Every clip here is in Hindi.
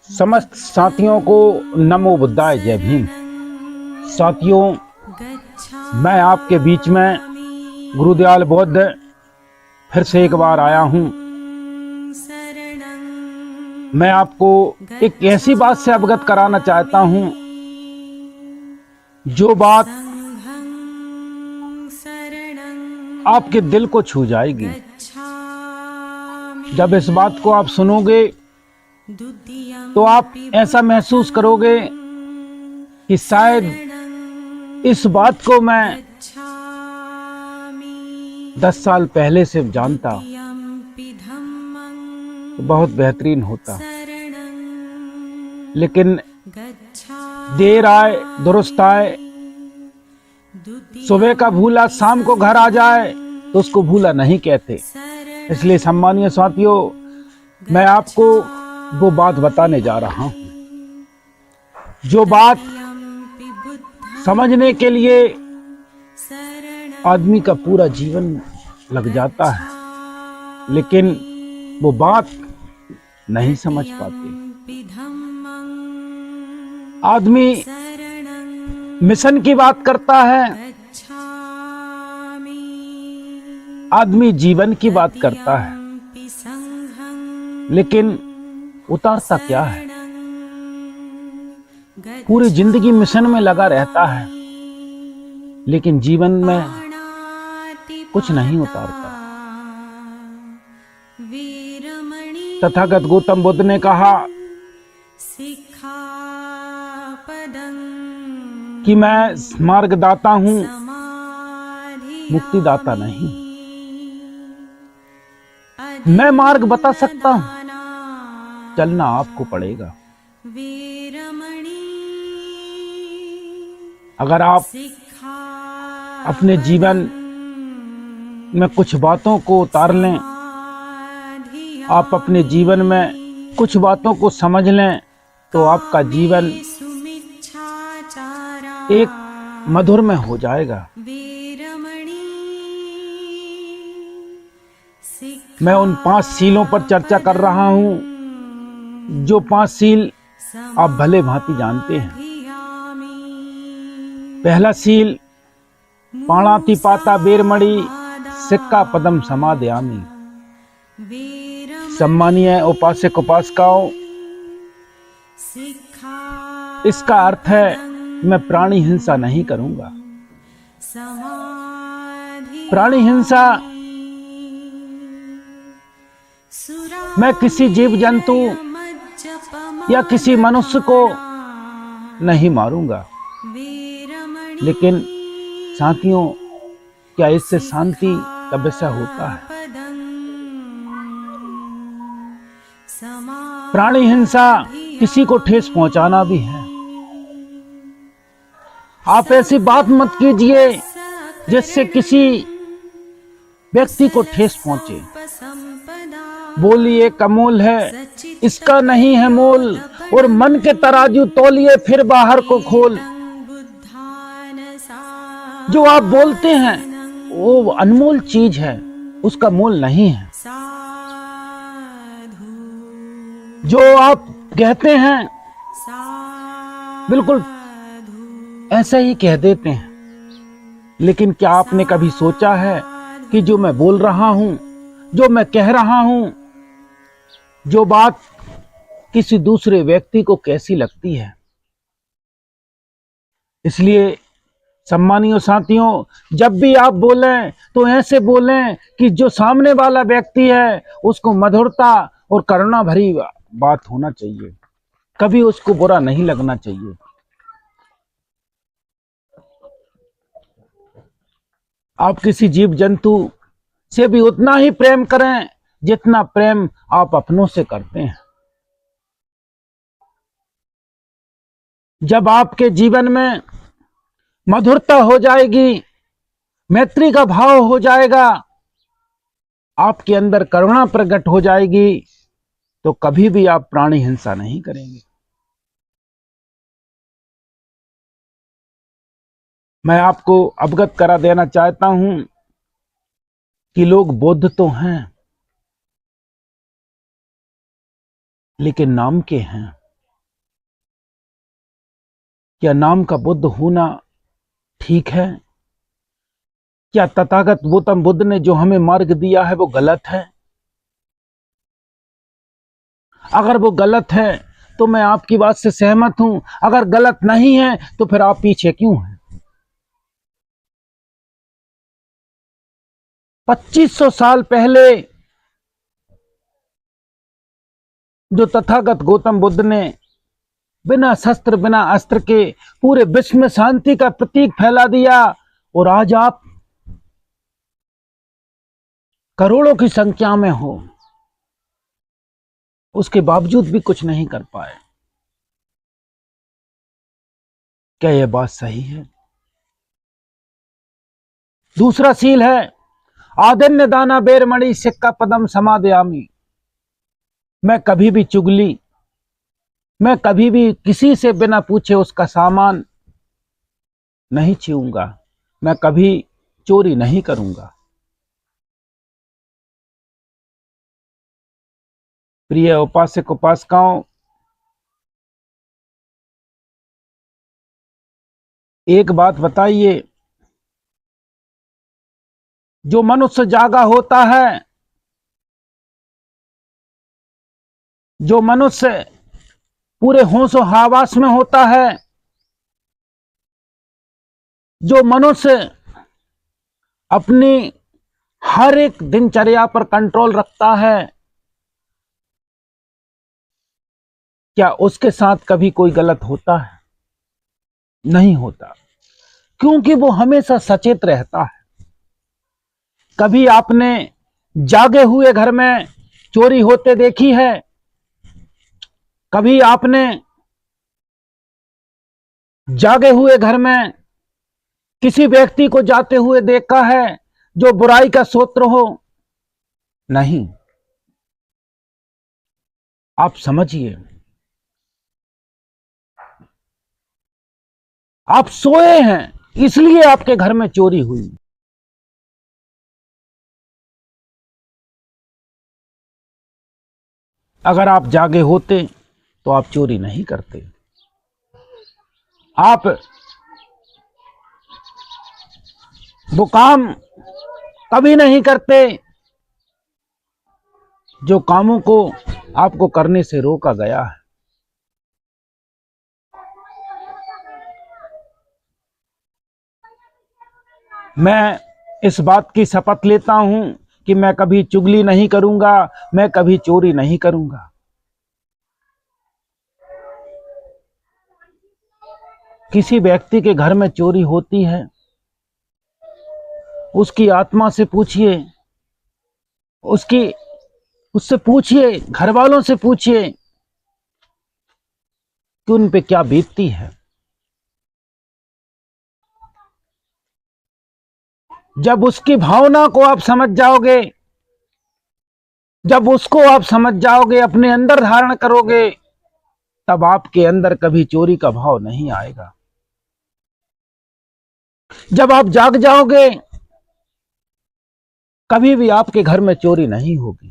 समस्त साथियों को नमो बुद्धाय, जय भीम। साथियों, मैं आपके बीच में गुरुदयाल बौद्ध फिर से एक बार आया हूं। मैं आपको एक ऐसी बात से अवगत कराना चाहता हूं, जो बात आपके दिल को छू जाएगी। जब इस बात को आप सुनोगे तो आप ऐसा महसूस करोगे कि शायद इस बात को मैं 10 साल पहले से जानता तो बहुत बेहतरीन होता, लेकिन देर आए दुरुस्त आए। सुबह का भूला शाम को घर आ जाए तो उसको भूला नहीं कहते। इसलिए सम्मानीय साथियों, मैं आपको वो बात बताने जा रहा हूं, जो बात समझने के लिए आदमी का पूरा जीवन लग जाता है, लेकिन वो बात नहीं समझ पाते। आदमी मिशन की बात करता है, आदमी जीवन की बात करता है, लेकिन उतारता क्या है? पूरी जिंदगी मिशन में लगा रहता है, लेकिन जीवन में कुछ नहीं उतारता। तथागत गौतम बुद्ध ने कहा कि मैं मार्गदाता हूं, मुक्तिदाता नहीं। मैं मार्ग बता सकता हूं, चलना आपको पड़ेगा। अगर आप अपने जीवन में कुछ बातों को उतार लें, आप अपने जीवन में कुछ बातों को समझ लें, तो आपका जीवन एक मधुर में हो जाएगा। मैं उन 5 सीलों पर चर्चा कर रहा हूं, जो 5 सील आप भले भांति जानते हैं। पहला सील, पाणातिपाता बेरमणि सिक्का पदम समादयामि। सम्मानीय उपासक उपासिकाओं, इसका अर्थ है मैं प्राणी हिंसा नहीं करूंगा। प्राणी हिंसा, मैं किसी जीव जंतु या किसी मनुष्य को नहीं मारूंगा। लेकिन साथियों, क्या इससे शांति का विषय होता है? प्राणी हिंसा किसी को ठेस पहुंचाना भी है। आप ऐसी बात मत कीजिए जिससे किसी व्यक्ति को ठेस पहुंचे। बोलिए अमूल है, इसका नहीं है मोल, और मन के तराजू तौलिए फिर बाहर को खोल। जो आप बोलते हैं वो अनमोल चीज है, उसका मोल नहीं है। जो आप कहते हैं बिल्कुल ऐसा ही कह देते हैं, लेकिन क्या आपने कभी सोचा है कि जो मैं बोल रहा हूं, जो मैं कह रहा हूं, जो बात किसी दूसरे व्यक्ति को कैसी लगती है? इसलिए सम्मानीय साथियों, जब भी आप बोलें तो ऐसे बोलें कि जो सामने वाला व्यक्ति है उसको मधुरता और करुणा भरी बात होना चाहिए। कभी उसको बुरा नहीं लगना चाहिए। आप किसी जीव जंतु से भी उतना ही प्रेम करें जितना प्रेम आप अपनों से करते हैं। जब आपके जीवन में मधुरता हो जाएगी, मैत्री का भाव हो जाएगा, आपके अंदर करुणा प्रकट हो जाएगी, तो कभी भी आप प्राणी हिंसा नहीं करेंगे। मैं आपको अवगत करा देना चाहता हूं कि लोग बौद्ध तो हैं, लेकिन नाम के हैं। क्या नाम का बुद्ध होना ठीक है? क्या तथागत गौतम बुद्ध ने जो हमें मार्ग दिया है वो गलत है? अगर वो गलत है तो मैं आपकी बात से सहमत हूं, अगर गलत नहीं है तो फिर आप पीछे क्यों हैं? 2500 साल पहले जो तथागत गौतम बुद्ध ने बिना शस्त्र बिना अस्त्र के पूरे विश्व में शांति का प्रतीक फैला दिया, और आज आप करोड़ों की संख्या में हो, उसके बावजूद भी कुछ नहीं कर पाए। क्या यह बात सही है? दूसरा सील है आदिन्य दाना बेरमणि सिक्का पदम समादयामी। मैं कभी भी चुगली, मैं कभी भी किसी से बिना पूछे उसका सामान नहीं छूऊंगा, मैं कभी चोरी नहीं करूंगा। प्रिय उपासक उपासिकाओं, एक बात बताइए, जो मनुष्य जागा होता है, जो मनुष्य पूरे होशो हवास में होता है, जो मनुष्य अपनी हर एक दिनचर्या पर कंट्रोल रखता है, क्या उसके साथ कभी कोई गलत होता है? नहीं होता, क्योंकि वो हमेशा सचेत रहता है। कभी आपने जागे हुए घर में चोरी होते देखी है? कभी आपने जागे हुए घर में किसी व्यक्ति को जाते हुए देखा है जो बुराई का स्रोत हो? नहीं। आप समझिए, आप सोए हैं इसलिए आपके घर में चोरी हुई। अगर आप जागे होते तो आप चोरी नहीं करते। आप वो काम कभी नहीं करते जो कामों को आपको करने से रोका गया है। मैं इस बात की शपथ लेता हूं कि मैं कभी चुगली नहीं करूंगा, मैं कभी चोरी नहीं करूंगा। किसी व्यक्ति के घर में चोरी होती है, उसकी आत्मा से पूछिए, उससे पूछिए, घर वालों से पूछिए कि उन पे क्या बीतती है। जब उसकी भावना को आप समझ जाओगे, जब उसको आप समझ जाओगे, अपने अंदर धारण करोगे, तब आपके अंदर कभी चोरी का भाव नहीं आएगा। जब आप जाग जाओगे, कभी भी आपके घर में चोरी नहीं होगी।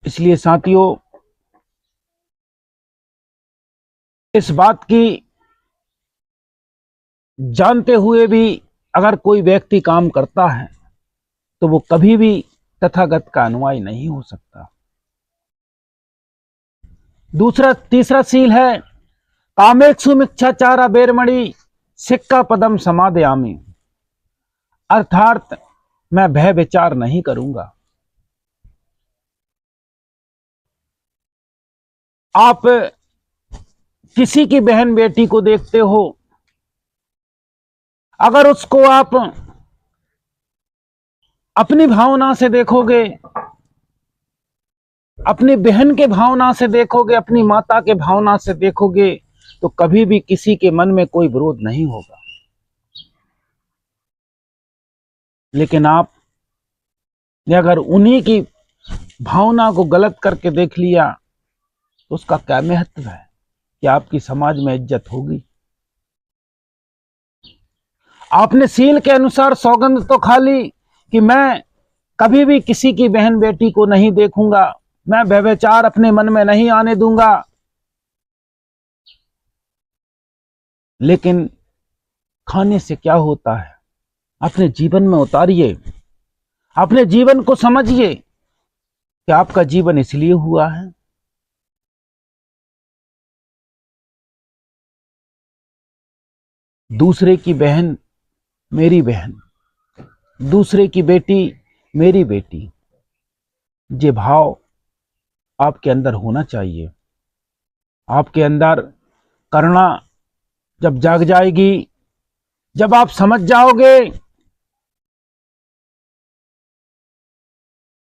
इसलिए साथियों, इस बात की जानते हुए भी अगर कोई व्यक्ति काम करता है तो वो कभी भी तथागत का अनुयायी नहीं हो सकता। तीसरा सील है कामेक्षु मिच्छाचारा बेरमणि सिक्का पदम समादयामी। अर्थात मैं भय विचार नहीं करूंगा। आप किसी की बहन बेटी को देखते हो, अगर उसको आप अपनी भावना से देखोगे, अपनी बहन के भावना से देखोगे, अपनी माता के भावना से देखोगे, तो कभी भी किसी के मन में कोई विरोध नहीं होगा। लेकिन आप अगर उन्हीं की भावना को गलत करके देख लिया तो उसका क्या महत्व है? क्या आपकी समाज में इज्जत होगी? आपने सील के अनुसार सौगंध तो खा ली कि मैं कभी भी किसी की बहन बेटी को नहीं देखूंगा, मैं व्यभिचार अपने मन में नहीं आने दूंगा, लेकिन खाने से क्या होता है, अपने जीवन में उतारिए, अपने जीवन को समझिए कि आपका जीवन इसलिए हुआ है। दूसरे की बहन मेरी बहन, दूसरे की बेटी मेरी बेटी, ये भाव आपके अंदर होना चाहिए। आपके अंदर करुणा जब जाग जाएगी, जब आप समझ जाओगे